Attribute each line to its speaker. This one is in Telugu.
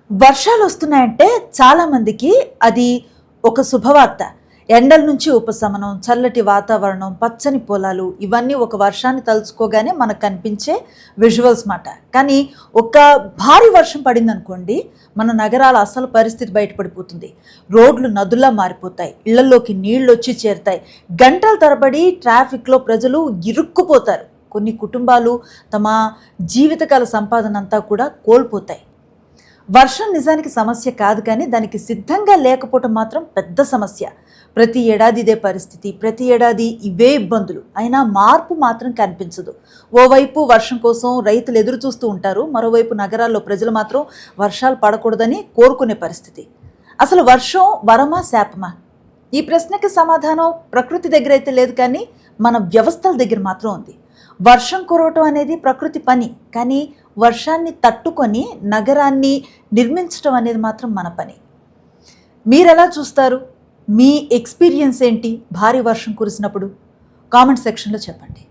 Speaker 1: వర్షాలు వస్తున్నాయంటే చాలామందికి అది ఒక శుభవార్త. ఎండల నుంచి ఉపశమనం, చల్లటి వాతావరణం, పచ్చని పొలాలు ఇవన్నీ ఒక వర్షాన్ని తలుచుకోగానే మనకు కనిపించే విజువల్స్ మాట. కానీ ఒక భారీ వర్షం పడిందనుకోండి, మన నగరాల అసలు పరిస్థితి బయటపడిపోతుంది. రోడ్లు నదుల్లా మారిపోతాయి, ఇళ్లలోకి నీళ్ళు వచ్చి చేరుతాయి, గంటల తరబడి ట్రాఫిక్లో ప్రజలు ఇరుక్కుపోతారు. కొన్ని కుటుంబాలు తమ జీవితకాల సంపాదన అంతా కూడా కోల్పోతాయి. వర్షం నిజానికి సమస్య కాదు, కానీ దానికి సిద్ధంగా లేకపోవటం మాత్రం పెద్ద సమస్య. ప్రతి ఏడాది ఇదే పరిస్థితి, ప్రతి ఏడాది ఇవే ఇబ్బందులు. అయినా మార్పు మాత్రం కనిపించదు. ఓవైపు వర్షం కోసం రైతులు ఎదురు చూస్తూ ఉంటారు, మరోవైపు నగరాల్లో ప్రజలు మాత్రం వర్షాలు పడకూడదని కోరుకునే పరిస్థితి. అసలు వర్షం వరమా శాపమా? ఈ ప్రశ్నకి సమాధానం ప్రకృతి దగ్గర అయితే లేదు, కానీ మన వ్యవస్థల దగ్గర మాత్రం ఉంది. వర్షం కురవటం అనేది ప్రకృతి పని, కానీ వర్షాన్ని తట్టుకొని నగరాన్ని నిర్మించడం అనేది మాత్రం మన పని. మీరెలా చూస్తారు? మీ ఎక్స్పీరియన్స్ ఏంటి భారీ వర్షం కురిసినప్పుడు? కామెంట్ సెక్షన్లో చెప్పండి.